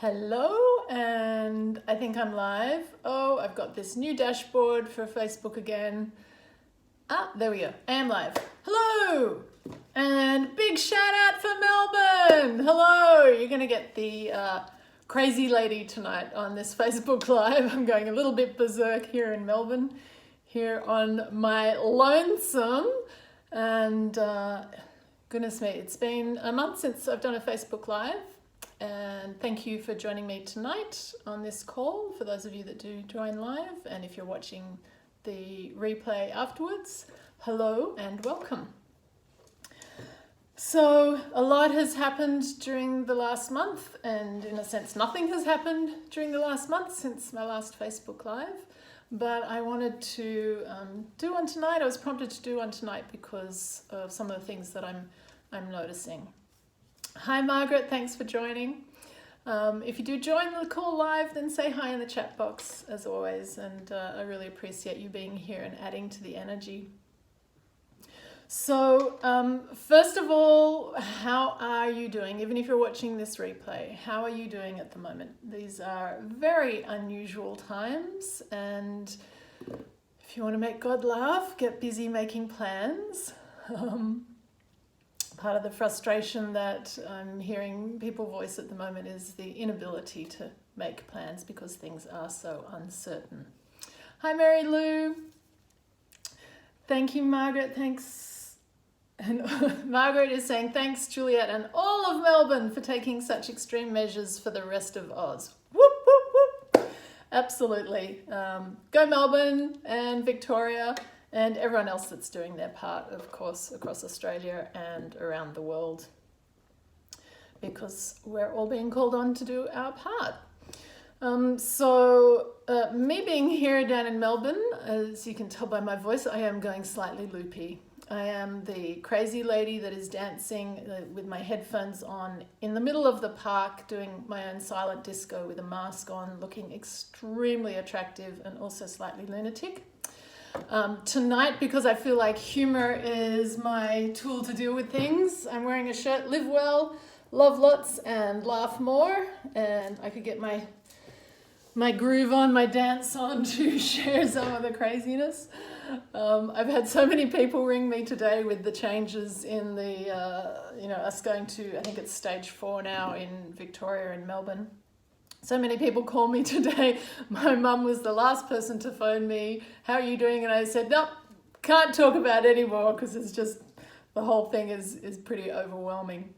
Hello, and I think I'm live. Oh, I've got this new dashboard for Facebook again. There we go. I am live. Hello, and big shout out for Melbourne. Hello, you're going to get the crazy lady tonight on this Facebook Live. I'm going a little bit berserk here in Melbourne, here on my lonesome. And goodness me, it's been a month since I've done a Facebook Live. And thank you for joining me tonight on this call, for those of you that do join live. And if you're watching the replay afterwards, hello and welcome. So a lot has happened during the last month, and in a sense nothing has happened during the last month since my last Facebook Live. But I wanted to do one tonight. I was prompted to do one tonight because of some of the things that I'm noticing. Hi Margaret, thanks for joining. If you do join the call live, then say hi in the chat box as always, and I really appreciate you being here and adding to the energy. So first of all, how are you doing? Even if you're watching this replay, how are you doing at the moment? These are very unusual times, and if you want to make God laugh, get busy making plans. Part of the frustration that I'm hearing people voice at the moment is the inability to make plans because things are so uncertain. Hi Mary Lou. Thank you Margaret, thanks. And Margaret is saying thanks Juliet and all of Melbourne for taking such extreme measures for the rest of Oz. Whoop, whoop, whoop. Absolutely. Go Melbourne and Victoria. And everyone else that's doing their part, of course, across Australia and around the world, because we're all being called on to do our part. Me being here down in Melbourne, as you can tell by my voice, I am going slightly loopy. I am the crazy lady that is dancing with my headphones on in the middle of the park, doing my own silent disco with a mask on, looking extremely attractive and also slightly lunatic. Tonight, because I feel like humor is my tool to deal with things, I'm wearing a shirt, live well, love lots, and laugh more. And I could get my groove on, my dance on to share some of the craziness. I've had so many people ring me today with the changes in the, us going to, I think it's stage 4 now in Victoria and Melbourne. So many people call me today. My mum was the last person to phone me. How are you doing? And I said, nope, can't talk about it anymore because it's just, the whole thing is pretty overwhelming.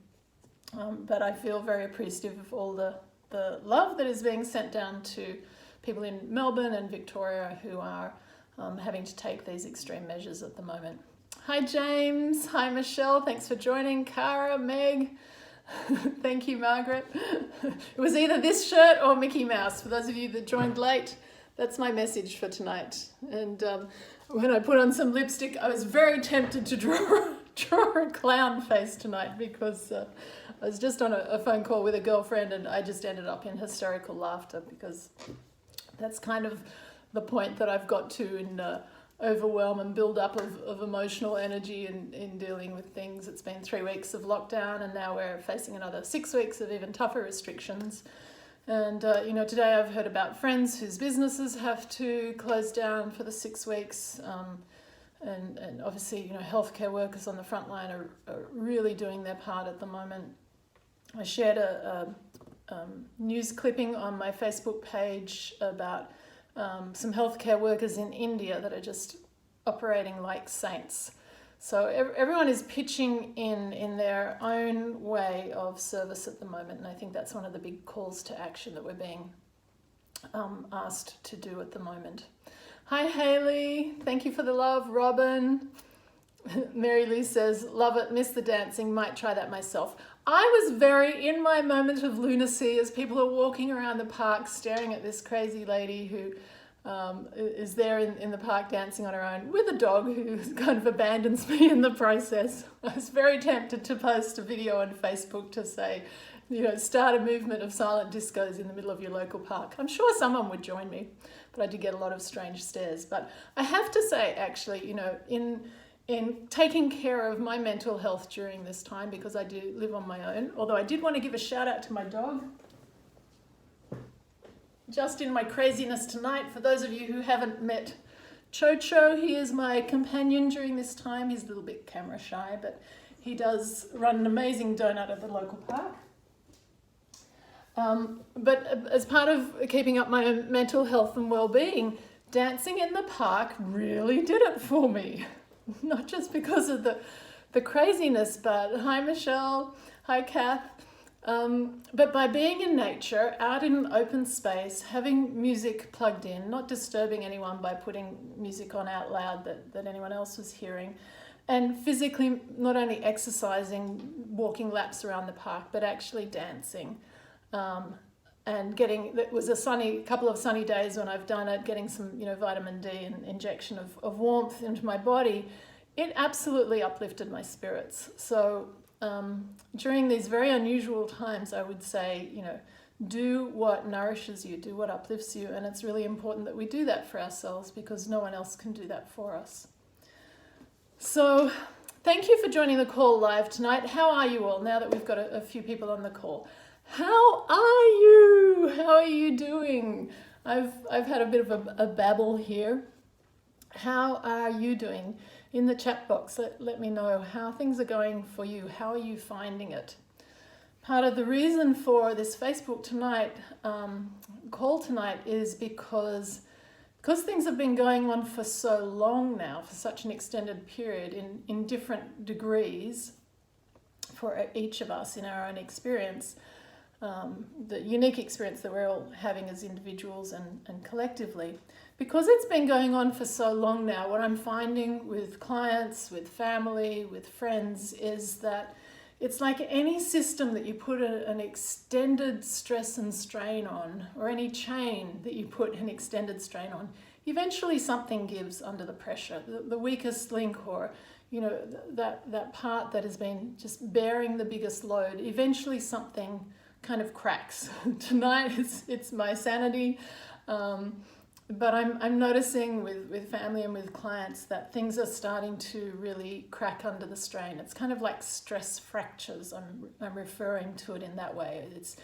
But I feel very appreciative of all the love that is being sent down to people in Melbourne and Victoria who are having to take these extreme measures at the moment. Hi, James. Hi, Michelle. Thanks for joining. Cara, Meg. Thank you, Margaret. It was either this shirt or Mickey Mouse. For those of you that joined late, that's my message for tonight. And when I put on some lipstick, I was very tempted to draw a clown face tonight because I was just on a phone call with a girlfriend and I just ended up in hysterical laughter because that's kind of the point that I've got to in overwhelm and build up of emotional energy in dealing with things. It's been 3 weeks of lockdown and now we're facing another 6 weeks of even tougher restrictions. And today I've heard about friends whose businesses have to close down for the 6 weeks. And obviously, healthcare workers on the front line are really doing their part at the moment. I shared a news clipping on my Facebook page about some healthcare workers in India that are just operating like saints. So everyone is pitching in their own way of service at the moment, and I think that's one of the big calls to action that we're being asked to do at the moment. Hi Haley, thank you for the love. Robin, Mary Lou says, love it, miss the dancing, might try that myself. I was very in my moment of lunacy as people are walking around the park staring at this crazy lady who is there in the park dancing on her own with a dog who kind of abandons me in the process. I was very tempted to post a video on Facebook to say, start a movement of silent discos in the middle of your local park. I'm sure someone would join me, but I did get a lot of strange stares. But I have to say, actually, in taking care of my mental health during this time, because I do live on my own, although I did want to give a shout out to my dog. just in my craziness tonight. For those of you who haven't met Chocho, he is my companion during this time. He's a little bit camera shy, but he does run an amazing donut at the local park. But as part of keeping up my mental health and well-being, dancing in the park really did it for me. Not just because of the craziness, but hi Michelle, hi Kath. But by being in nature, out in an open space, having music plugged in, not disturbing anyone by putting music on out loud that anyone else was hearing, and physically not only exercising, walking laps around the park, but actually dancing. And it was a couple of sunny days when I've done it, getting some, vitamin D and injection of warmth into my body. It absolutely uplifted my spirits. So during these very unusual times, I would say, do what nourishes you, do what uplifts you. And it's really important that we do that for ourselves because no one else can do that for us. So thank you for joining the call live tonight. How are you all now that we've got a few people on the call? How are you? How are you doing? I've had a bit of a babble here. How are you doing? In the chat box, let me know how things are going for you. How are you finding it? Part of the reason for this Facebook call tonight is because things have been going on for so long now, for such an extended period in different degrees for each of us in our own experience. The unique experience that we're all having as individuals and collectively. Because it's been going on for so long now, what I'm finding with clients, with family, with friends, is that it's like any system that you put an extended stress and strain on, or any chain that you put an extended strain on, eventually something gives under the pressure. The weakest link, or that part that has been just bearing the biggest load, eventually something kind of cracks. Tonight it's my sanity, but I'm noticing with family and with clients that things are starting to really crack under the strain. It's kind of like stress fractures. I'm referring to it in that way. It's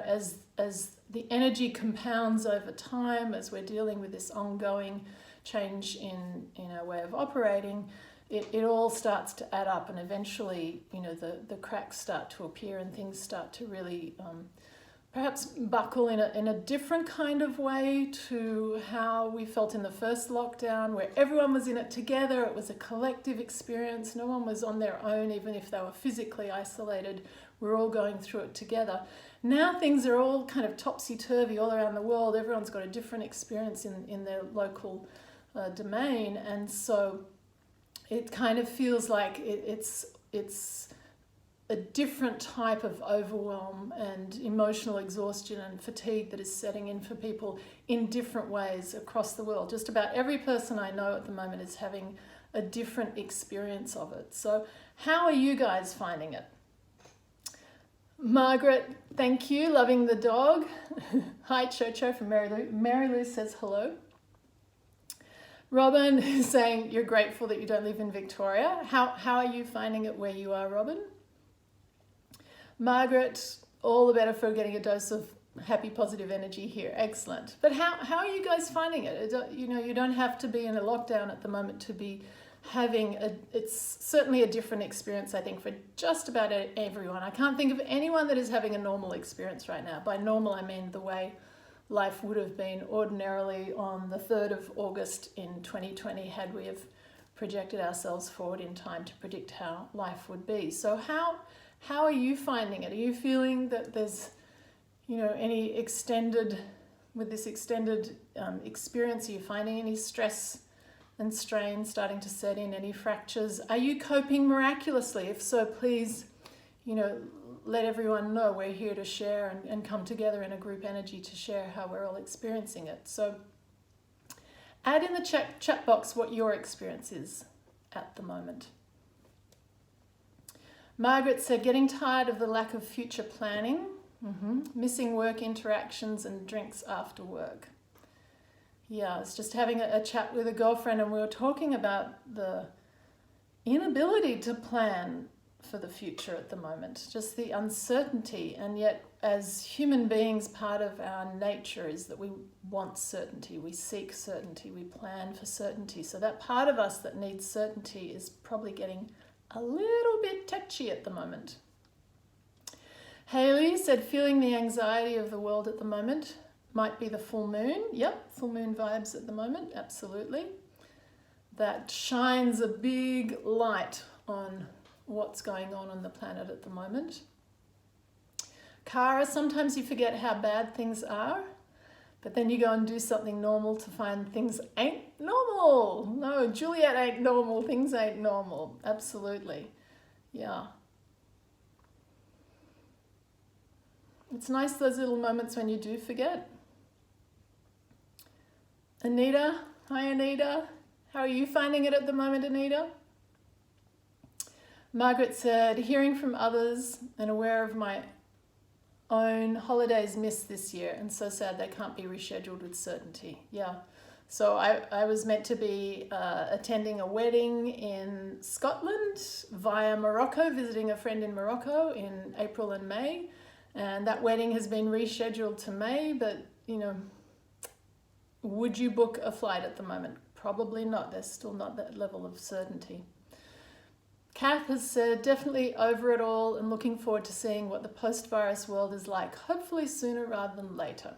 as the energy compounds over time, as we're dealing with this ongoing change in our way of operating, it all starts to add up, and eventually, the cracks start to appear and things start to really perhaps buckle in a different kind of way to how we felt in the first lockdown, where everyone was in it together. It was a collective experience. No one was on their own, even if they were physically isolated. We're all going through it together. Now things are all kind of topsy-turvy all around the world. Everyone's got a different experience in their local domain, and so it kind of feels like it's a different type of overwhelm and emotional exhaustion and fatigue that is setting in for people in different ways across the world. Just about every person I know at the moment is having a different experience of it. So how are you guys finding it? Margaret, thank you. Loving the dog. Hi, Chocho from Mary Lou. Mary Lou says hello. Robin is saying you're grateful that you don't live in Victoria. How are you finding it where you are, Robin? Margaret, all the better for getting a dose of happy, positive energy here. Excellent. But how are you guys finding it? You don't have to be in a lockdown at the moment to be having it's certainly a different experience, I think, for just about everyone. I can't think of anyone that is having a normal experience right now. By normal, I mean the way life would have been ordinarily on the 3rd of August in 2020 had we have projected ourselves forward in time to predict how life would be. So how are you finding it? Are you feeling that there's, any extended experience, are you finding any stress and strain starting to set in, any fractures? Are you coping miraculously? If so, please, let everyone know we're here to share and come together in a group energy to share how we're all experiencing it. So add in the chat box what your experience is at the moment. Margaret said, getting tired of the lack of future planning, missing work interactions and drinks after work. Yeah, I was just having a chat with a girlfriend and we were talking about the inability to plan for the future at the moment, just the uncertainty. And yet, as human beings, part of our nature is that we want certainty, we seek certainty, we plan for certainty. So that part of us that needs certainty is probably getting a little bit touchy at the moment. Haley said, feeling the anxiety of the world at the moment. Might be the full moon. Yep, full moon vibes at the moment, absolutely. That shines a big light on what's going on the planet at the moment. Kara, sometimes you forget how bad things are, but then you go and do something normal to find things ain't normal. No, Juliet ain't normal, things ain't normal. Absolutely, yeah. It's nice those little moments when you do forget. Anita, hi Anita. How are you finding it at the moment, Anita? Margaret said, hearing from others and aware of my own holidays missed this year and so sad they can't be rescheduled with certainty. Yeah. So I was meant to be attending a wedding in Scotland via Morocco, visiting a friend in Morocco in April and May. And that wedding has been rescheduled to May, but, you know, would you book a flight at the moment? Probably not. There's still not that level of certainty. Kath has said, definitely over it all and looking forward to seeing what the post-virus world is like, hopefully sooner rather than later.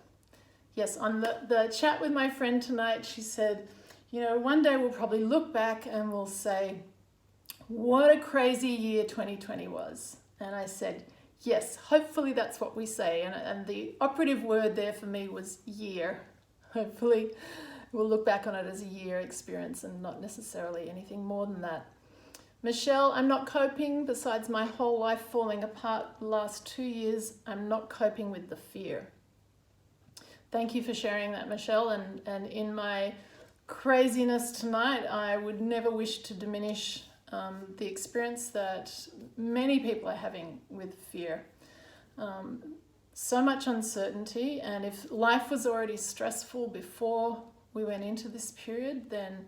Yes, on the chat with my friend tonight, she said, you know, one day we'll probably look back and we'll say, what a crazy year 2020 was. And I said, yes, hopefully that's what we say. And the operative word there for me was year. Hopefully we'll look back on it as a year experience and not necessarily anything more than that. Michelle, I'm not coping. Besides my whole life falling apart the last 2 years, I'm not coping with the fear. Thank you for sharing that, Michelle. And in my craziness tonight, I would never wish to diminish the experience that many people are having with fear. So much uncertainty, and if life was already stressful before we went into this period, then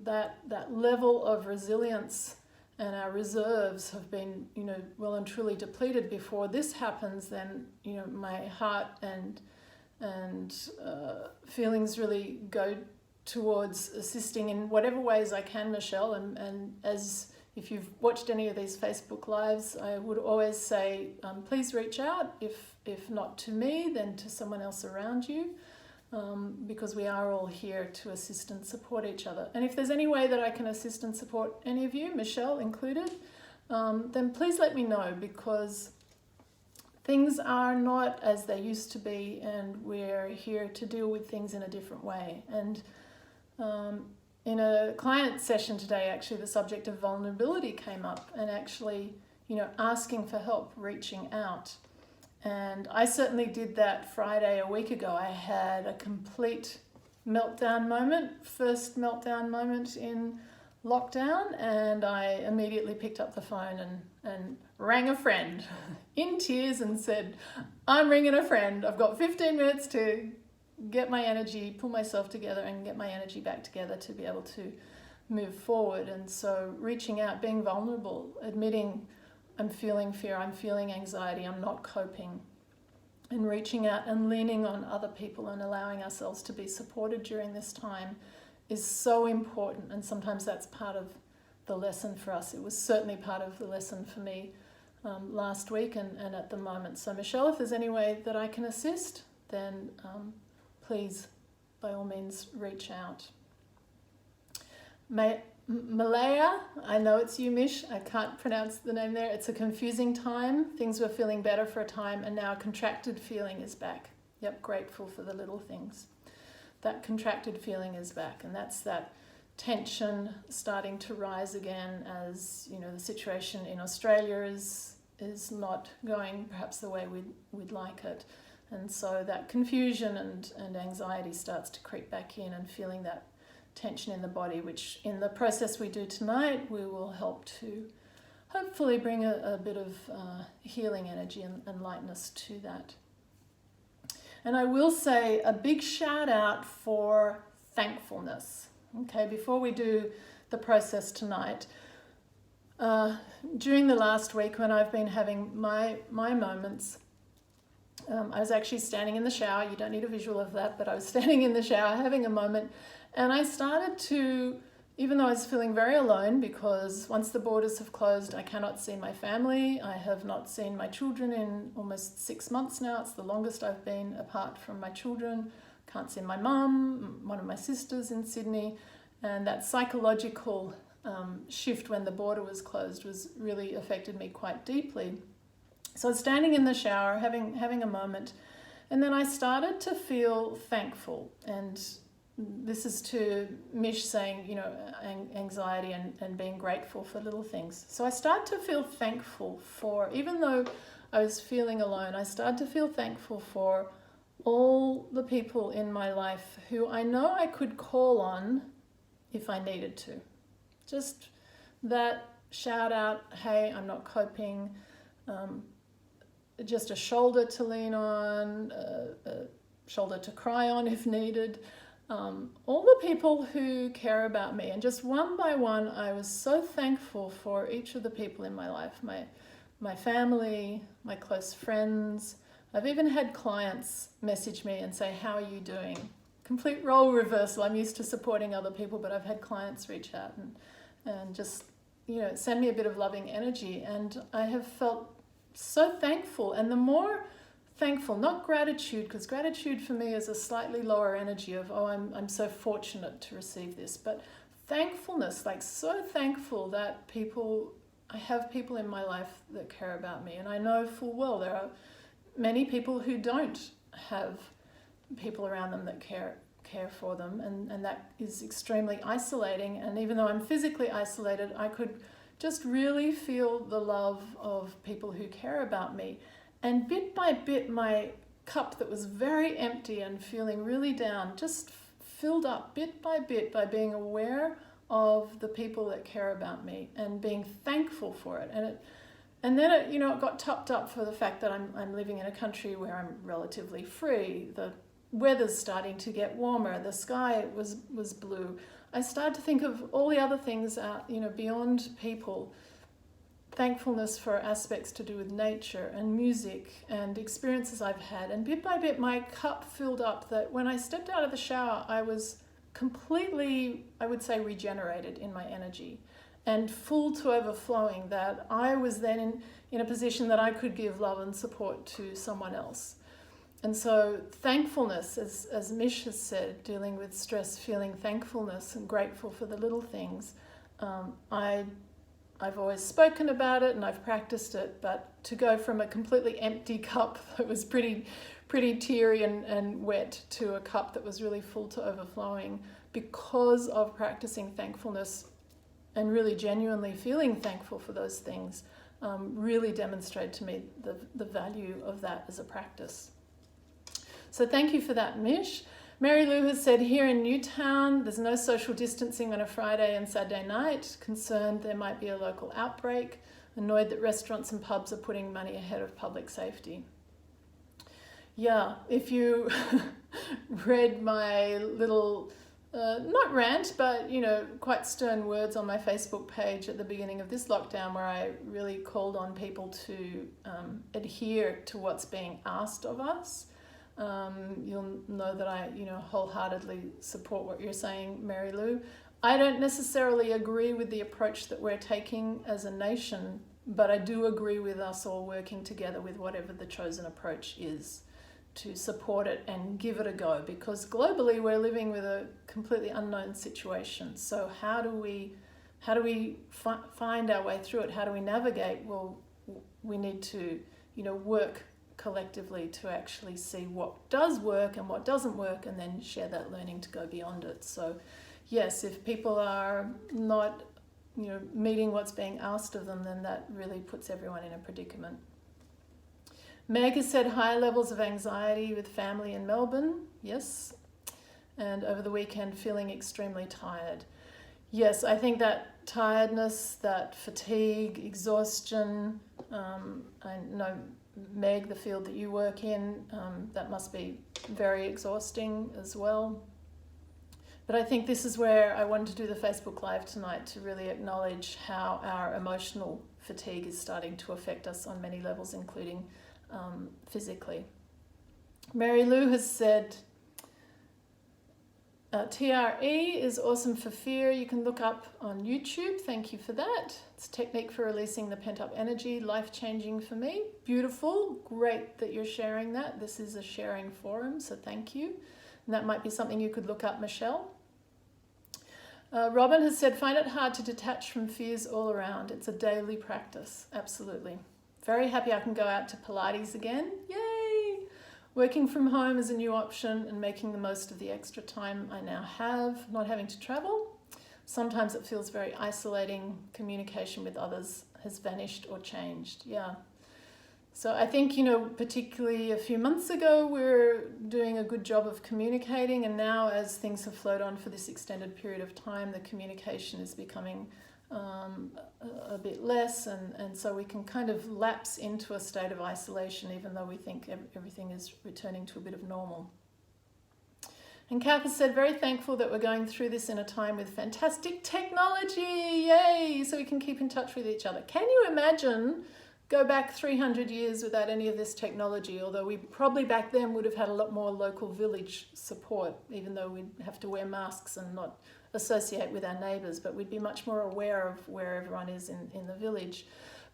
that level of resilience and our reserves have been, you know, well and truly depleted before this happens. Then, you know, my heart and feelings really go towards assisting in whatever ways I can, Michelle. And as if you've watched any of these Facebook Lives, I would always say, please reach out, if not to me, then to someone else around you, because we are all here to assist and support each other. And if there's any way that I can assist and support any of you, Michelle included, then please let me know, because things are not as they used to be, and we're here to deal with things in a different way. And in a client session today, actually, the subject of vulnerability came up, and actually, you know, asking for help, reaching out. And I certainly did that Friday a week ago. I had a complete meltdown moment, first meltdown moment in lockdown, and I immediately picked up the phone and rang a friend in tears and said, I'm ringing a friend. I've got 15 minutes to get my energy, pull myself together and get my energy back together to be able to move forward. And so reaching out, being vulnerable, admitting I'm feeling fear, I'm feeling anxiety, I'm not coping, and reaching out and leaning on other people and allowing ourselves to be supported during this time is so important. And sometimes that's part of the lesson for us. It was certainly part of the lesson for me last week and at the moment. So Michelle, if there's any way that I can assist, then please, by all means, reach out. Malaya, I know it's you, Mish. I can't pronounce the name there. It's a confusing time. Things were feeling better for a time, and now a contracted feeling is back. Yep, grateful for the little things. That contracted feeling is back, and that's that tension starting to rise again as, you know, the situation in Australia is not going perhaps the way we'd like it. And so that confusion and anxiety starts to creep back in, and feeling that tension in the body, which in the process we do tonight, we will help to hopefully bring a bit of healing energy and lightness to that. And I will say a big shout out for thankfulness. Okay, before we do the process tonight, During the last week when I've been having my moments, I was actually standing in the shower. You don't need a visual of that, but I was standing in the shower having a moment, and I started to, even though I was feeling very alone, because once the borders have closed, I cannot see my family. I have not seen my children in almost 6 months now. It's the longest I've been apart from my children. Can't see my mum, one of my sisters in Sydney, and that psychological shift when the border was closed was really affected me quite deeply. So I was standing in the shower having a moment, and then I started to feel thankful. And this is to Mish saying, you know, anxiety and being grateful for little things. So I started to feel thankful for, even though I was feeling alone, I started to feel thankful for all the people in my life who I know I could call on if I needed to. Just that shout out, hey, I'm not coping, just a shoulder to lean on, a shoulder to cry on if needed. All the people who care about me. And just one by one, I was so thankful for each of the people in my life, my family, my close friends. I've even had clients message me and say, how are you doing? Complete role reversal. I'm used to supporting other people, but I've had clients reach out and just, you know, send me a bit of loving energy. And I have felt so thankful. And the more thankful, not gratitude, because gratitude for me is a slightly lower energy of, oh, I'm so fortunate to receive this, but thankfulness, like so thankful that I have people in my life that care about me. And I know full well there are many people who don't have people around them that care for them, and that is extremely isolating. And even though I'm physically isolated, I could just really feel the love of people who care about me. And bit by bit, my cup that was very empty and feeling really down just filled up bit by being aware of the people that care about me and being thankful for it. And then it got topped up for the fact that I'm living in a country where I'm relatively free. The weather's starting to get warmer. The sky was blue. I started to think of all the other things beyond people. Thankfulness for aspects to do with nature and music and experiences I've had. And bit by bit, my cup filled up that when I stepped out of the shower, I was completely, I would say, regenerated in my energy and full to overflowing, that I was then in a position that I could give love and support to someone else. And so thankfulness, as Mish has said, dealing with stress, feeling thankfulness and grateful for the little things. I've always spoken about it and I've practiced it, but to go from a completely empty cup that was pretty teary and wet to a cup that was really full to overflowing because of practicing thankfulness and really genuinely feeling thankful for those things, really demonstrated to me the value of that as a practice. So thank you for that, Mish. Mary Lou has said, here in Newtown, there's no social distancing on a Friday and Saturday night. Concerned there might be a local outbreak. Annoyed that restaurants and pubs are putting money ahead of public safety. Yeah, if you read my little, not rant, but, quite stern words on my Facebook page at the beginning of this lockdown, where I really called on people to adhere to what's being asked of us. You'll know that I, wholeheartedly support what you're saying, Mary Lou. I don't necessarily agree with the approach that we're taking as a nation, but I do agree with us all working together with whatever the chosen approach is to support it and give it a go, because globally we're living with a completely unknown situation. So how do we find our way through it? How do we navigate? Well, we need to, work collectively to actually see what does work and what doesn't work, and then share that learning to go beyond it. So yes, if people are not meeting what's being asked of them, then that really puts everyone in a predicament. Meg has said higher levels of anxiety with family in Melbourne. Yes. And over the weekend feeling extremely tired. Yes, I think that tiredness, that fatigue, exhaustion, I know, Meg, the field that you work in, that must be very exhausting as well. But I think this is where I wanted to do the Facebook Live tonight, to really acknowledge how our emotional fatigue is starting to affect us on many levels, including physically. Mary Lou has said, TRE is awesome for fear. You can look up on YouTube. Thank you for that. It's a technique for releasing the pent-up energy, life-changing for me. Beautiful. Great that you're sharing that. This is a sharing forum, so thank you. And that might be something you could look up, Michelle. Robin has said, find it hard to detach from fears all around. It's a daily practice. Absolutely. Very happy I can go out to Pilates again. Yay! Working from home is a new option and making the most of the extra time I now have, not having to travel. Sometimes it feels very isolating. Communication with others has vanished or changed. Yeah. So I think, particularly a few months ago, we were doing a good job of communicating, and now as things have flowed on for this extended period of time, the communication is becoming a bit less, and so we can kind of lapse into a state of isolation even though we think everything is returning to a bit of normal. And Kath has said, very thankful that we're going through this in a time with fantastic technology, yay, so we can keep in touch with each other. Can you imagine go back 300 years without any of this technology, although we probably back then would have had a lot more local village support, even though we'd have to wear masks and not associate with our neighbours, but we'd be much more aware of where everyone is in the village.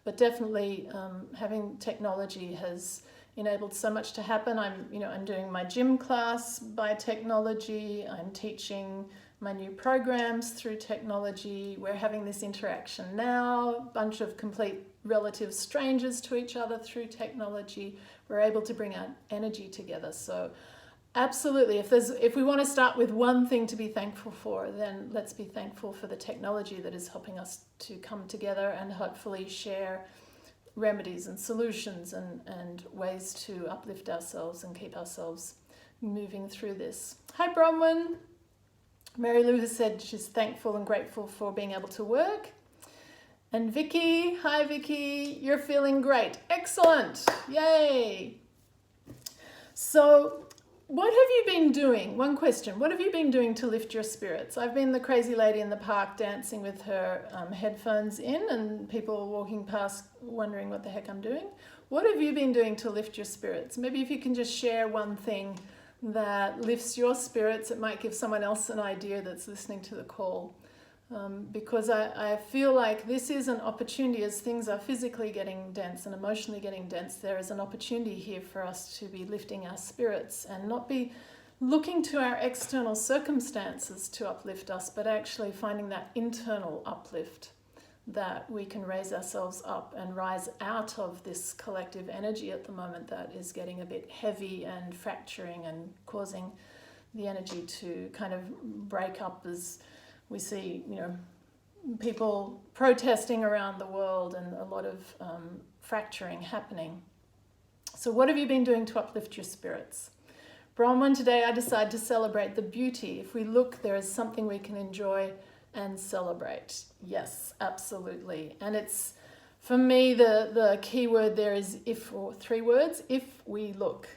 But definitely having technology has enabled so much to happen. I'm doing my gym class by technology. I'm teaching my new programs through technology. We're having this interaction now, a bunch of complete relative strangers to each other through technology. We're able to bring our energy together. So absolutely, if we want to start with one thing to be thankful for, then let's be thankful for the technology that is helping us to come together and hopefully share remedies and solutions and ways to uplift ourselves and keep ourselves moving through this. Hi Bronwyn. Mary Lou has said she's thankful and grateful for being able to work. And Vicky, hi Vicky, you're feeling great. Excellent, yay. So what have you been doing? One question, what have you been doing to lift your spirits? I've been the crazy lady in the park dancing with her headphones in, and people walking past wondering what the heck I'm doing. What have you been doing to lift your spirits? Maybe if you can just share one thing that lifts your spirits, it might give someone else an idea that's listening to the call. Because I feel like this is an opportunity, as things are physically getting dense and emotionally getting dense, there is an opportunity here for us to be lifting our spirits and not be looking to our external circumstances to uplift us, but actually finding that internal uplift, that we can raise ourselves up and rise out of this collective energy at the moment that is getting a bit heavy and fracturing and causing the energy to kind of break up, as we see, people protesting around the world and a lot of fracturing happening. So what have you been doing to uplift your spirits? Bronwyn, today I decided to celebrate the beauty. If we look, there is something we can enjoy and celebrate. Yes, absolutely. And it's, for me, the key word there is if, or 3 words, if we look.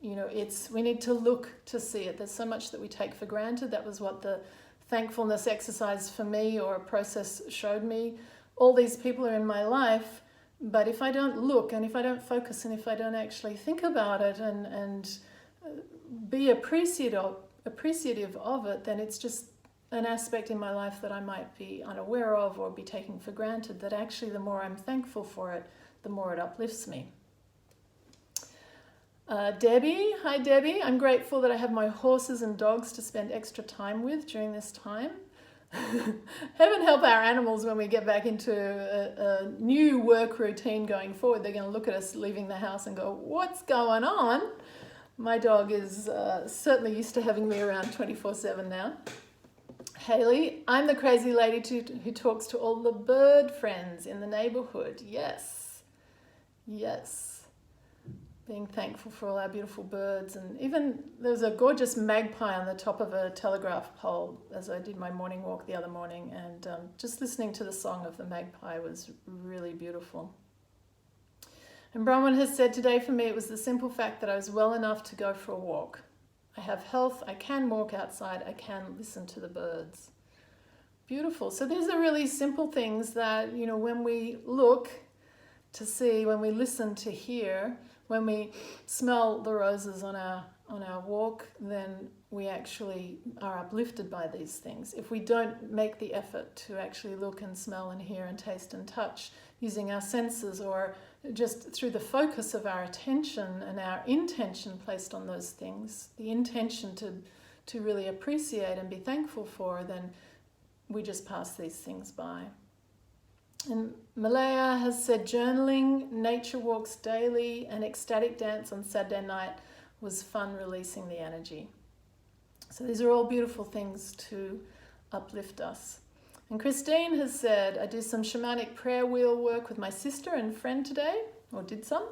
We need to look to see it. There's so much that we take for granted. That was what the thankfulness exercise for me, or a process, showed me. All these people are in my life, but if I don't look and if I don't focus and if I don't actually think about it and be appreciative of it, then it's just an aspect in my life that I might be unaware of or be taking for granted, that actually the more I'm thankful for it, the more it uplifts me. Debbie, hi Debbie, I'm grateful that I have my horses and dogs to spend extra time with during this time. Heaven help our animals when we get back into a new work routine going forward. They're going to look at us leaving the house and go, what's going on? My dog is certainly used to having me around 24/7 now. Haley, I'm the crazy lady who talks to all the bird friends in the neighborhood. Yes, yes. Being thankful for all our beautiful birds, and even there was a gorgeous magpie on the top of a telegraph pole as I did my morning walk the other morning, and just listening to the song of the magpie was really beautiful. And Bronwyn has said, today for me it was the simple fact that I was well enough to go for a walk. I have health, I can walk outside, I can listen to the birds. Beautiful. So these are really simple things that, when we look to see, when we listen to hear, when we smell the roses on our walk, then we actually are uplifted by these things. If we don't make the effort to actually look and smell and hear and taste and touch using our senses, or just through the focus of our attention and our intention placed on those things, the intention to really appreciate and be thankful for, then we just pass these things by. And Malaya has said journaling, nature walks daily, and ecstatic dance on Saturday night was fun, releasing the energy. So these are all beautiful things to uplift us. And Christine has said, I do some shamanic prayer wheel work with my sister and friend today, or did some.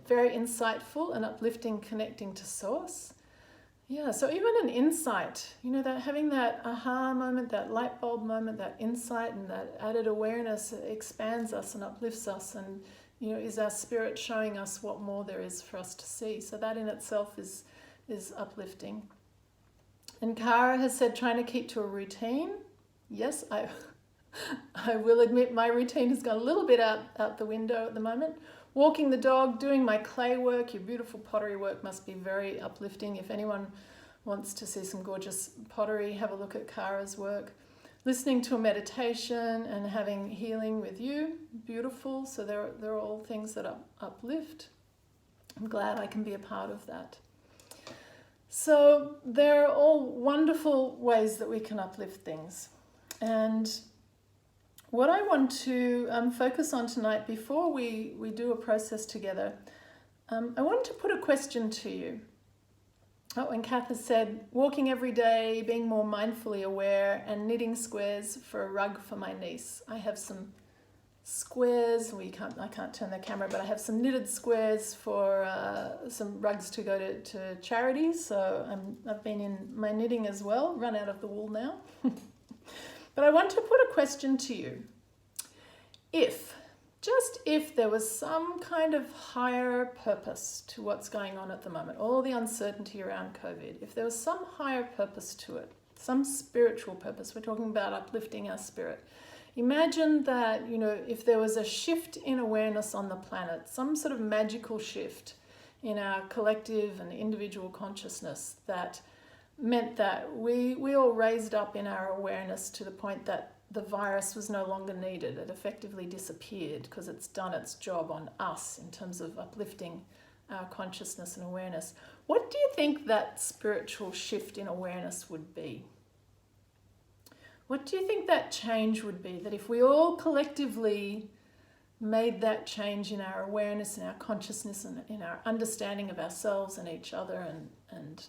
Very insightful and uplifting, connecting to source. Yeah, so even an insight, that having that aha moment, that light bulb moment, that insight and that added awareness expands us and uplifts us, and is our spirit showing us what more there is for us to see. So that in itself is uplifting. And Kara has said trying to keep to a routine. Yes, I will admit my routine has gone a little bit out the window at the moment. Walking the dog, doing my clay work, your beautiful pottery work must be very uplifting. If anyone wants to see some gorgeous pottery, have a look at Kara's work. Listening to a meditation and having healing with you, beautiful. So they're all things that uplift. I'm glad I can be a part of that. So they're all wonderful ways that we can uplift things. And what I want to focus on tonight, before we do a process together, I want to put a question to you. Oh, and Kath has said, walking every day, being more mindfully aware, and knitting squares for a rug for my niece. I have some squares, I can't turn the camera, but I have some knitted squares for some rugs to go to charity. So I've been in my knitting as well, run out of the wool now. But I want to put a question to you. Just if there was some kind of higher purpose to what's going on at the moment, all the uncertainty around COVID, if there was some higher purpose to it, some spiritual purpose, we're talking about uplifting our spirit. Imagine that, if there was a shift in awareness on the planet, some sort of magical shift in our collective and individual consciousness that meant that we all raised up in our awareness to the point that the virus was no longer needed. It effectively disappeared because it's done its job on us in terms of uplifting our consciousness and awareness. What do you think that spiritual shift in awareness would be? What do you think that change would be? That if we all collectively made that change in our awareness and our consciousness and in our understanding of ourselves and each other and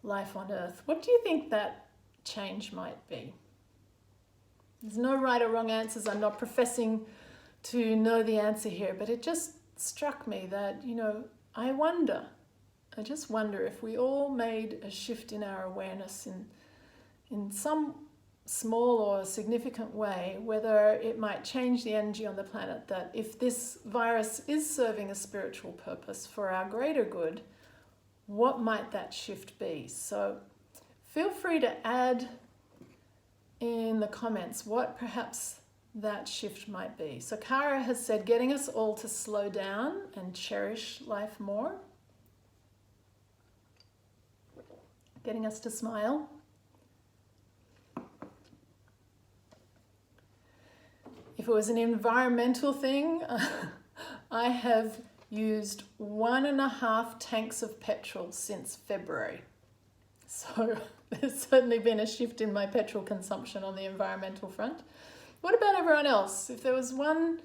life on earth, what do you think that change might be? There's no right or wrong answers. I'm not professing to know the answer here, but it just struck me that, I just wonder if we all made a shift in our awareness in some small or significant way, whether it might change the energy on the planet, that if this virus is serving a spiritual purpose for our greater good, what might that shift be? So feel free to add in the comments what perhaps that shift might be. So Kara has said, getting us all to slow down and cherish life more. Getting us to smile. If it was an environmental thing, I have used 1.5 tanks of petrol since February. So there's certainly been a shift in my petrol consumption on the environmental front. What about everyone else? If there was one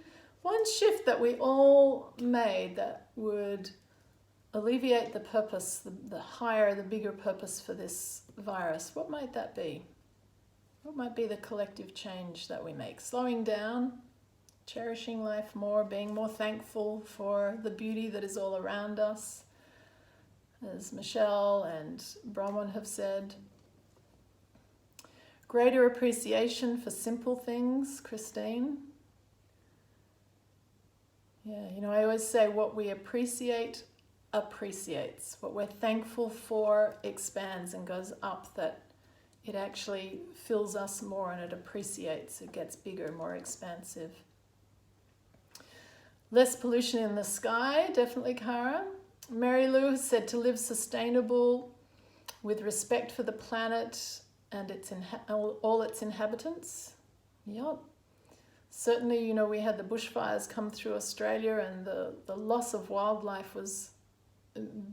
shift that we all made that would alleviate the purpose, the higher, the bigger purpose for this virus, what might that be? What might be the collective change that we make? Slowing down, cherishing life more, being more thankful for the beauty that is all around us, as Michelle and Brahman have said. Greater appreciation for simple things, Christine. Yeah, I always say what we appreciate appreciates. What we're thankful for expands and goes up, that it actually fills us more and it appreciates. It gets bigger, more expansive. Less pollution in the sky, definitely, Cara. Mary Lou has said to live sustainable with respect for the planet and all its inhabitants. Yep. Certainly, you know, we had the bushfires come through Australia, and the loss of wildlife was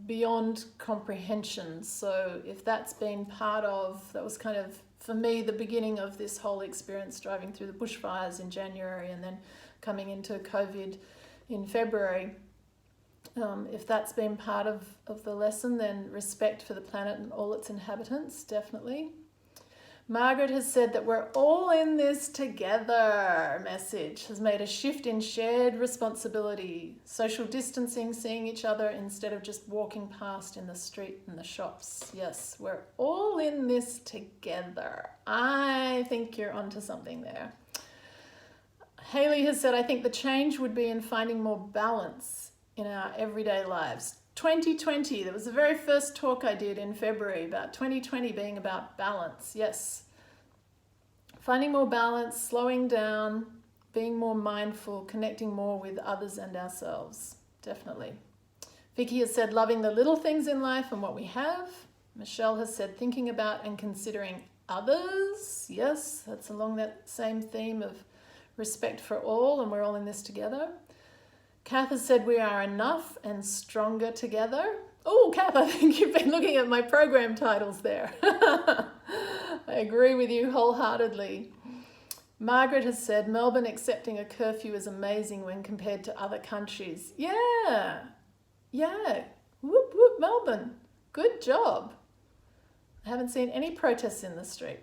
beyond comprehension. So if that's been that was kind of, for me, the beginning of this whole experience, driving through the bushfires in January and then coming into COVID in February. If that's been part of the lesson, then respect for the planet and all its inhabitants, definitely. Margaret has said that we're all in this together message has made a shift in shared responsibility, social distancing, seeing each other instead of just walking past in the street and the shops. Yes, we're all in this together. I think you're onto something there. Haley has said, I think the change would be in finding more balance in our everyday lives. 2020, that was the very first talk I did in February about 2020 being about balance. Yes. Finding more balance, slowing down, being more mindful, connecting more with others and ourselves. Definitely. Vicky has said, loving the little things in life and what we have. Michelle has said, thinking about and considering others. Yes, that's along that same theme of respect for all, and we're all in this together. Kath has said we are enough and stronger together. Oh, Kath, I think you've been looking at my program titles there. I agree with you wholeheartedly. Margaret has said Melbourne accepting a curfew is amazing when compared to other countries. Yeah. Whoop, whoop, Melbourne. Good job. I haven't seen any protests in the street.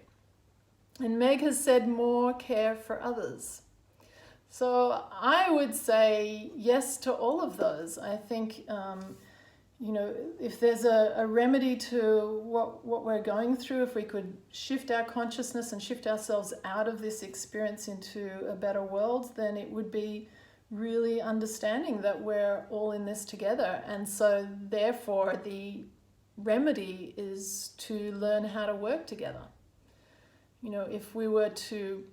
And Meg has said more care for others. So I would say yes to all of those. I think, if there's a remedy to what we're going through, if we could shift our consciousness and shift ourselves out of this experience into a better world, then it would be really understanding that we're all in this together. And so therefore the remedy is to learn how to work together. You know, if we were to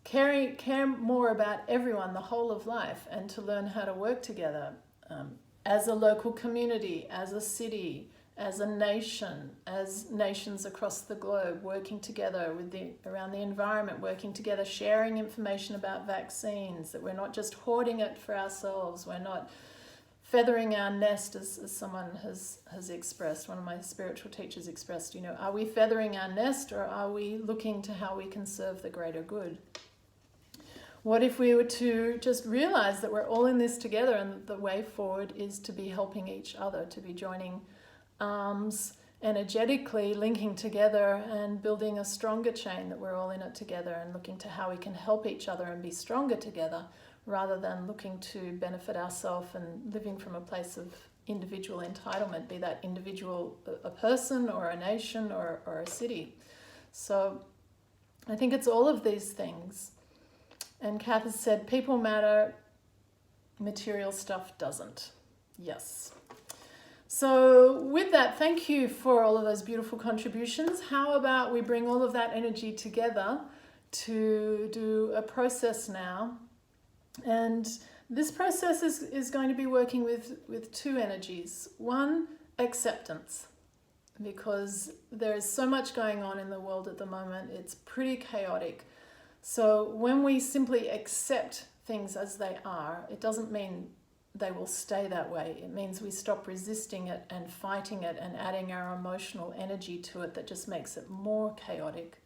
care more about everyone, the whole of life, and to learn how to work together as a local community, as a city, as a nation, as nations across the globe, working together around the environment, working together, sharing information about vaccines, that we're not just hoarding it for ourselves, we're not feathering our nest, as someone has expressed, one of my spiritual teachers expressed, are we feathering our nest, or are we looking to how we can serve the greater good? What if we were to just realize that we're all in this together, and the way forward is to be helping each other, to be joining arms, energetically linking together and building a stronger chain, that we're all in it together, and looking to how we can help each other and be stronger together, rather than looking to benefit ourselves and living from a place of individual entitlement, be that individual a person or a nation or a city. So I think it's all of these things. And Kath has said, people matter, material stuff doesn't. Yes. So with that, thank you for all of those beautiful contributions. How about we bring all of that energy together to do a process now? And this process is going to be working with two energies. One, acceptance, because there is so much going on in the world at the moment. It's pretty chaotic. So when we simply accept things as they are, it doesn't mean they will stay that way. It means we stop resisting it and fighting it and adding our emotional energy to it that just makes it more chaotic.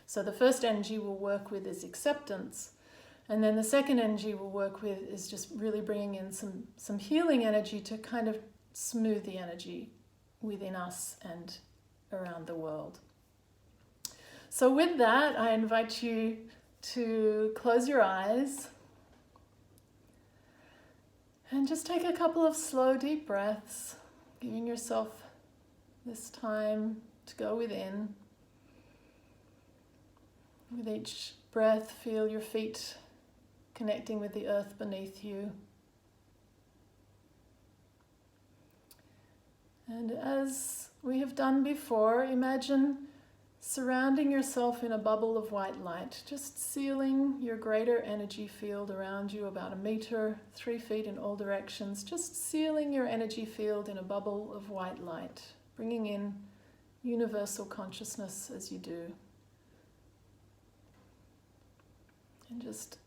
So the first energy we'll work with is acceptance. And then the second energy we'll work with is just really bringing in some healing energy to kind of smooth the energy within us and around the world. So with that, I invite you to close your eyes and just take a couple of slow, deep breaths, giving yourself this time to go within. With each breath, feel your feet connecting with the earth beneath you. And as we have done before, imagine surrounding yourself in a bubble of white light, just sealing your greater energy field around you about 1 meter, 3 feet in all directions, just sealing your energy field in a bubble of white light, bringing in universal consciousness as you do. And just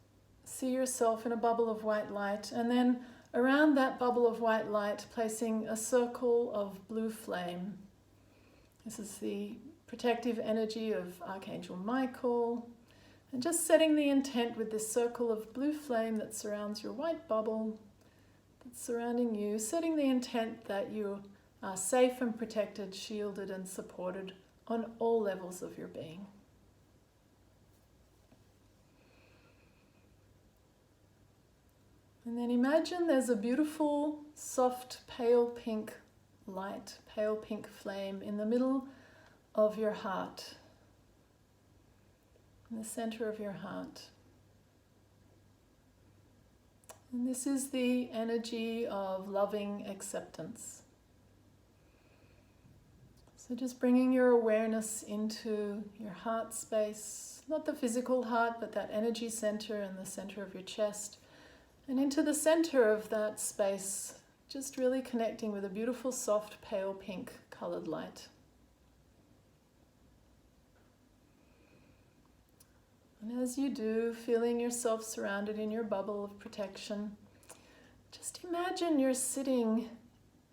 see yourself in a bubble of white light, and then around that bubble of white light, placing a circle of blue flame. This is the protective energy of Archangel Michael, and just setting the intent with this circle of blue flame that surrounds your white bubble, that's surrounding you, setting the intent that you are safe and protected, shielded and supported on all levels of your being. And then imagine there's a beautiful, soft, pale pink light, pale pink flame in the middle of your heart, in the center of your heart. And this is the energy of loving acceptance. So just bringing your awareness into your heart space, not the physical heart, but that energy center in the center of your chest, and into the center of that space, just really connecting with a beautiful, soft, pale pink colored light. And as you do, feeling yourself surrounded in your bubble of protection, just imagine you're sitting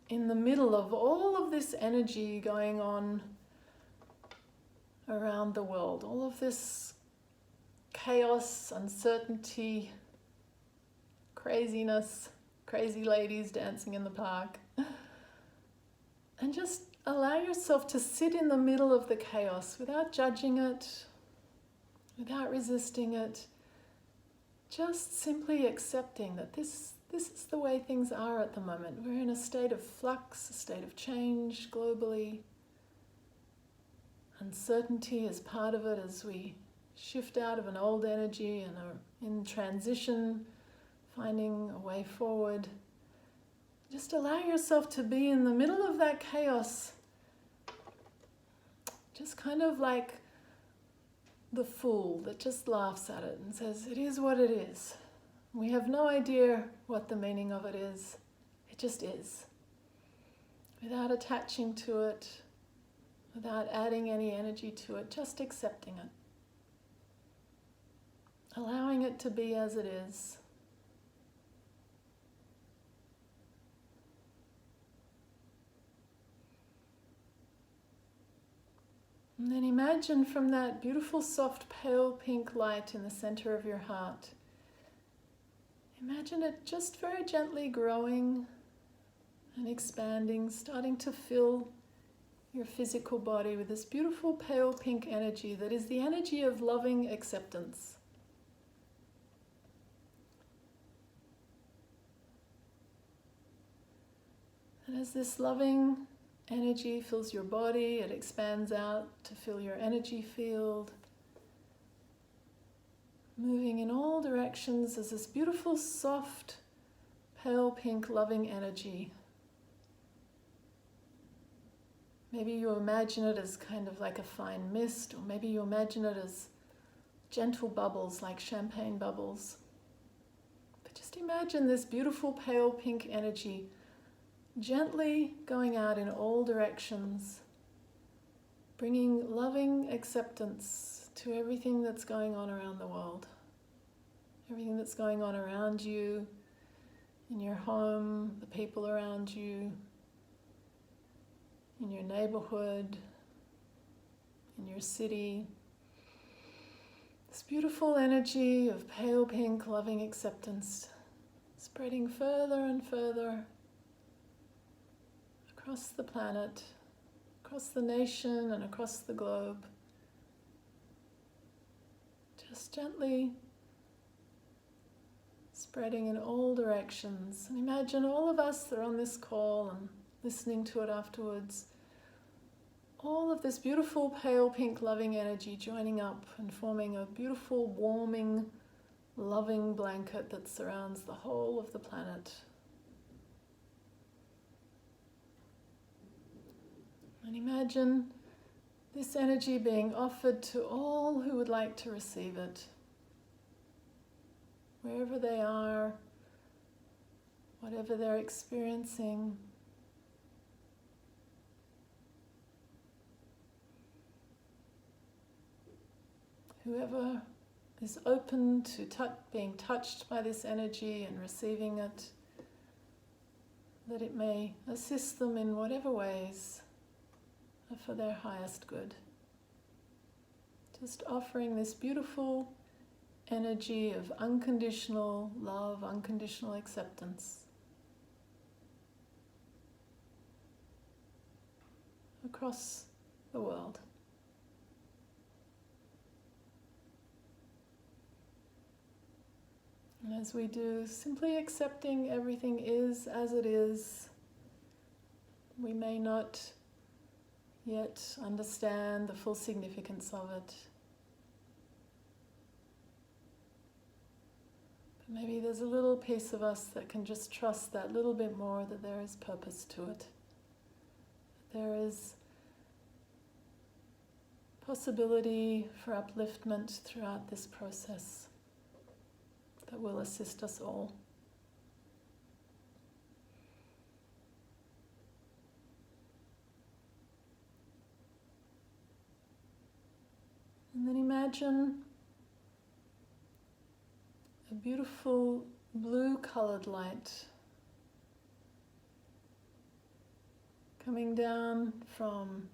in the middle of all of this energy going on around the world, all of this chaos, uncertainty, craziness, crazy ladies dancing in the park. And just allow yourself to sit in the middle of the chaos without judging it, without resisting it, just simply accepting that this is the way things are at the moment. We're in a state of flux, a state of change globally. Uncertainty is part of it as we shift out of an old energy and are in transition, finding a way forward. Just allow yourself to be in the middle of that chaos, just kind of like the fool that just laughs at it and says, it is what it is. We have no idea what the meaning of it is. It just is. Without attaching to it, without adding any energy to it, just accepting it. Allowing it to be as it is. And then imagine from that beautiful, soft, pale pink light in the center of your heart, imagine it just very gently growing and expanding, starting to fill your physical body with this beautiful, pale pink energy that is the energy of loving acceptance. And as this loving energy fills your body, it expands out to fill your energy field, moving in all directions as this beautiful, soft, pale pink, loving energy. Maybe you imagine it as kind of like a fine mist, or maybe you imagine it as gentle bubbles, like champagne bubbles. But just imagine this beautiful, pale pink energy gently going out in all directions, bringing loving acceptance to everything that's going on around the world, everything that's going on around you, in your home, the people around you, in your neighborhood, in your city. This beautiful energy of pale pink loving acceptance spreading further and further across the planet, across the nation and across the globe. Just gently spreading in all directions. And imagine all of us that are on this call and listening to it afterwards, all of this beautiful pale pink loving energy joining up and forming a beautiful warming, loving blanket that surrounds the whole of the planet. imagine this energy being offered to all who would like to receive it, wherever they are, whatever they're experiencing. Whoever is open to being touched by this energy and receiving it, that it may assist them in whatever ways are for their highest good. Just offering this beautiful energy of unconditional love, unconditional acceptance across the world. And as we do, simply accepting everything is as it is. We may not yet understand the full significance of it. But maybe there's a little piece of us that can just trust that little bit more, that there is purpose to it. That there is possibility for upliftment throughout this process that will assist us all. And then imagine a beautiful blue-colored light coming down from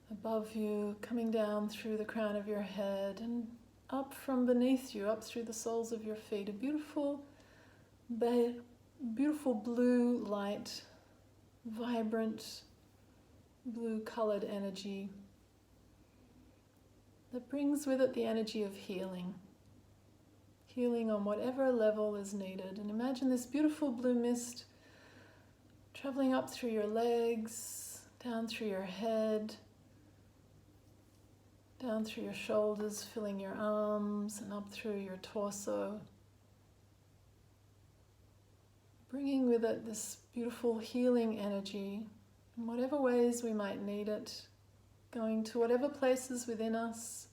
above you, coming down through the crown of your head and up from beneath you, up through the soles of your feet. A beautiful blue light, vibrant blue-colored energy that brings with it the energy of healing. Healing on whatever level is needed. And imagine this beautiful blue mist traveling up through your legs, down through your head, down through your shoulders, filling your arms, and up through your torso. Bringing with it this beautiful healing energy in whatever ways we might need it, going to whatever places within us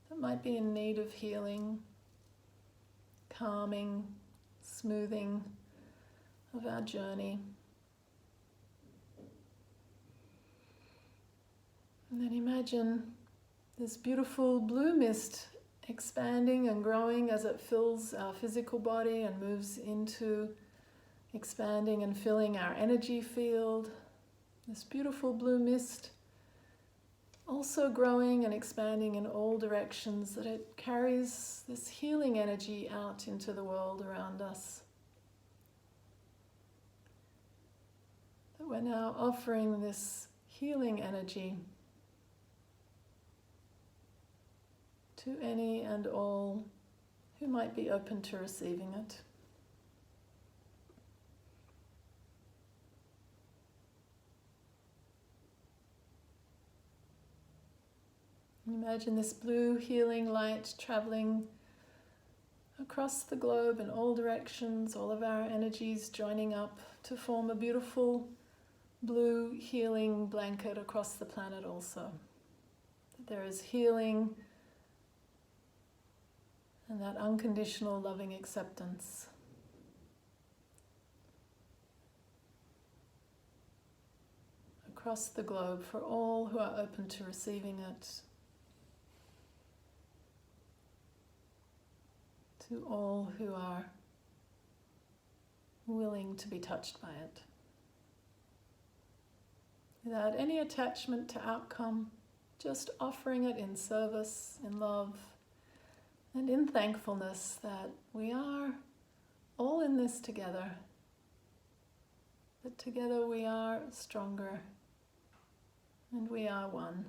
that might be in need of healing, calming, smoothing of our journey. And then imagine this beautiful blue mist expanding and growing as it fills our physical body and moves into expanding and filling our energy field. This beautiful blue mist also growing and expanding in all directions, that it carries this healing energy out into the world around us. That we're now offering this healing energy to any and all who might be open to receiving it. Imagine this blue healing light traveling across the globe in all directions, all of our energies joining up to form a beautiful blue healing blanket across the planet also. There is healing and that unconditional loving acceptance. Across the globe for all who are open to receiving it, to all who are willing to be touched by it. Without any attachment to outcome, just offering it in service, in love, and in thankfulness that we are all in this together, that together we are stronger and we are one.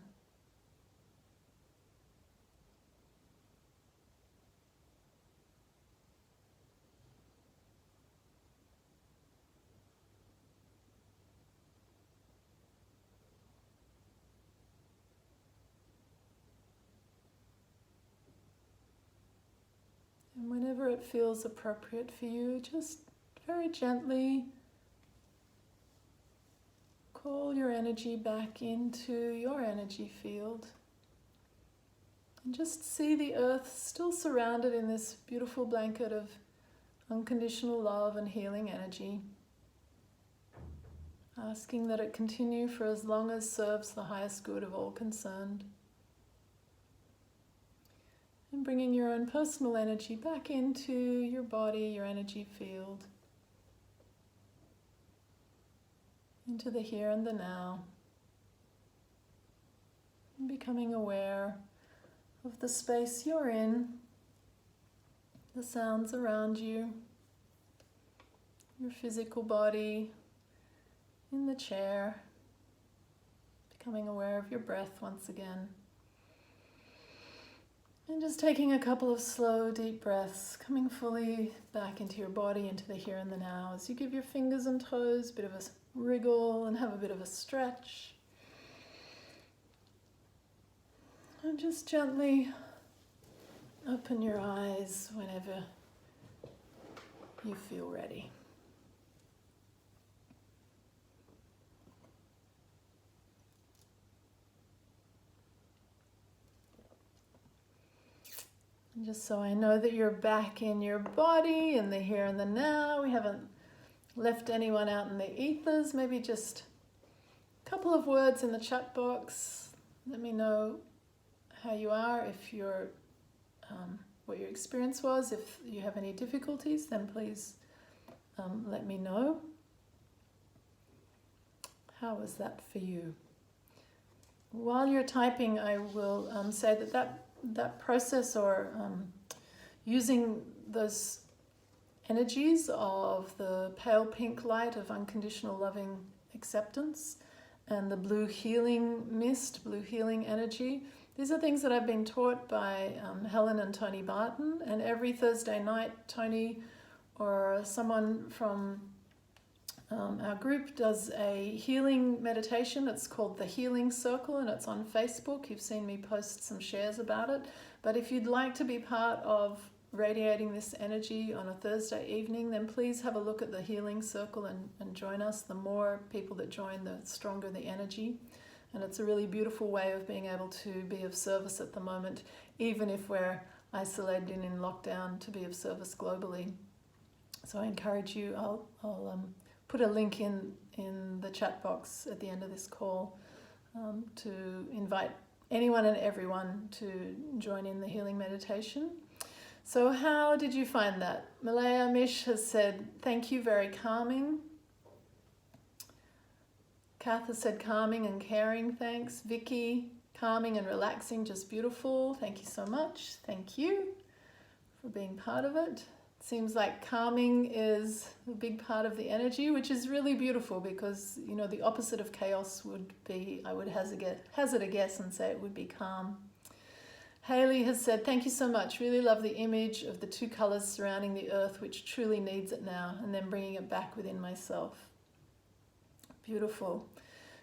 And whenever it feels appropriate for you, just very gently Call your energy back into your energy field. And just see the earth still surrounded in this beautiful blanket of unconditional love and healing energy. Asking that it continue for as long as serves the highest good of all concerned. And bringing your own personal energy back into your body, your energy field. Into the here and the now. And becoming aware of the space you're in, the sounds around you, your physical body, in the chair, becoming aware of your breath once again. And just taking a couple of slow, deep breaths, coming fully back into your body, into the here and the now, as you give your fingers and toes a bit of a wriggle and have a bit of a stretch. And just gently open your eyes whenever you feel ready. Just so I know that you're back in your body, in the here and the now. We haven't left anyone out in the ethers. Maybe just a couple of words in the chat box. Let me know how you are, if you're, what your experience was. If you have any difficulties, then please let me know. How was that for you? While you're typing, I will say that process, or using those energies of the pale pink light of unconditional loving acceptance and the blue healing mist, blue healing energy. These are things that I've been taught by Helen and Tony Barton, and every Thursday night Tony or someone from our group does a healing meditation. It's called the Healing Circle, and it's on Facebook. You've seen me post some shares about it. But if you'd like to be part of radiating this energy on a Thursday evening, then please have a look at the Healing Circle and join us. The more people that join, the stronger the energy. And it's a really beautiful way of being able to be of service at the moment, even if we're isolated and in lockdown, to be of service globally. So I encourage you, I'll put a link in the chat box at the end of this call to invite anyone and everyone to join in the healing meditation. So how did you find that? Malaya Mish has said, thank you, very calming. Kath has said calming and caring, thanks. Vicky, calming and relaxing, just beautiful. Thank you so much. Thank you for being part of it. Seems like calming is a big part of the energy, which is really beautiful because, you know, the opposite of chaos would be, I would hazard a guess and say it would be calm. Haley has said, thank you so much. Really love the image of the two colors surrounding the earth, which truly needs it now, and then bringing it back within myself. Beautiful.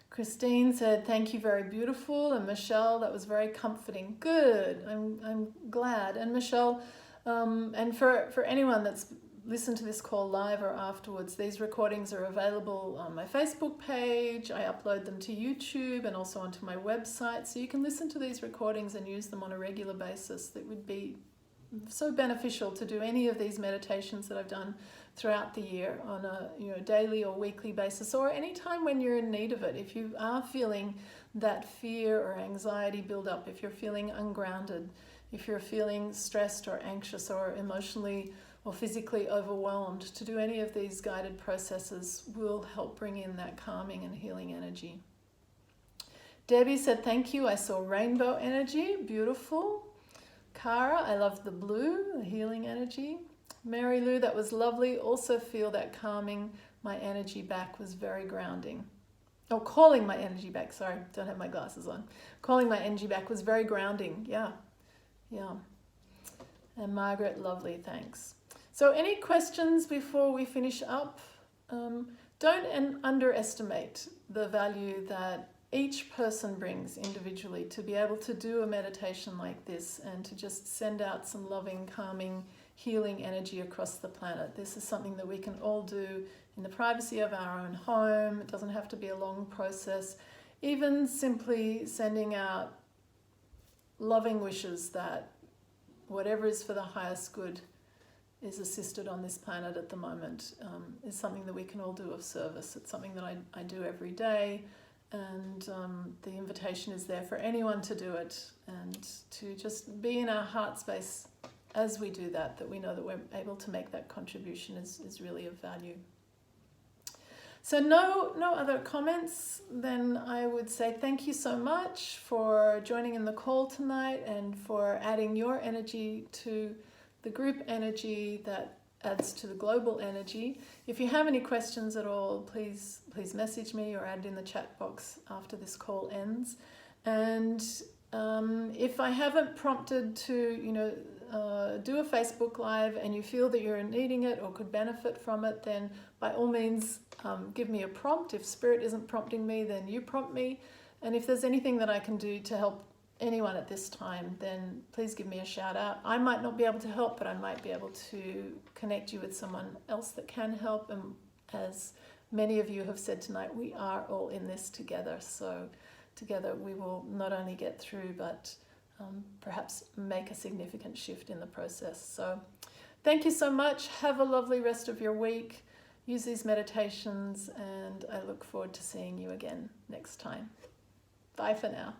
Christine said, thank you, very beautiful. And Michelle, that was very comforting. Good. I'm glad. And Michelle, and for anyone that's listened to this call live or afterwards, these recordings are available on my Facebook page. I upload them to YouTube and also onto my website. So you can listen to these recordings and use them on a regular basis. That would be so beneficial to do any of these meditations that I've done throughout the year on a daily or weekly basis, or any time when you're in need of it. If you are feeling that fear or anxiety build up, if you're feeling ungrounded, if you're feeling stressed or anxious or emotionally or physically overwhelmed, to do any of these guided processes will help bring in that calming and healing energy. Debbie said, thank you. I saw rainbow energy. Beautiful. Cara, I love the blue, the healing energy. Mary Lou, that was lovely. Also feel that calming my energy back was very grounding. Oh, calling my energy back. Sorry, don't have my glasses on. Calling my energy back was very grounding. Yeah. And Margaret, lovely, thanks. So any questions before we finish up? Don't underestimate the value that each person brings individually to be able to do a meditation like this and to just send out some loving, calming healing energy across the planet. This is something that we can all do in the privacy of our own home. It doesn't have to be a long process. Even simply sending out loving wishes that whatever is for the highest good is assisted on this planet at the moment is something that we can all do of service. It's something that I do every day, and the invitation is there for anyone to do it and to just be in our heart space as we do that, that we know that we're able to make that contribution is really of value. So no other comments, then I would say thank you so much for joining in the call tonight and for adding your energy to the group energy that adds to the global energy. If you have any questions at all, please message me or add in the chat box after this call ends. And if I haven't prompted to, do a Facebook Live and you feel that you're needing it or could benefit from it, then by all means give me a prompt. If Spirit isn't prompting me, then you prompt me. And if there's anything that I can do to help anyone at this time, then please give me a shout out. I might not be able to help, but I might be able to connect you with someone else that can help. And as many of you have said tonight, we are all in this together. So together we will not only get through, but perhaps make a significant shift in the process. So thank you so much. Have a lovely rest of your week. Use these meditations, and I look forward to seeing you again next time. Bye for now.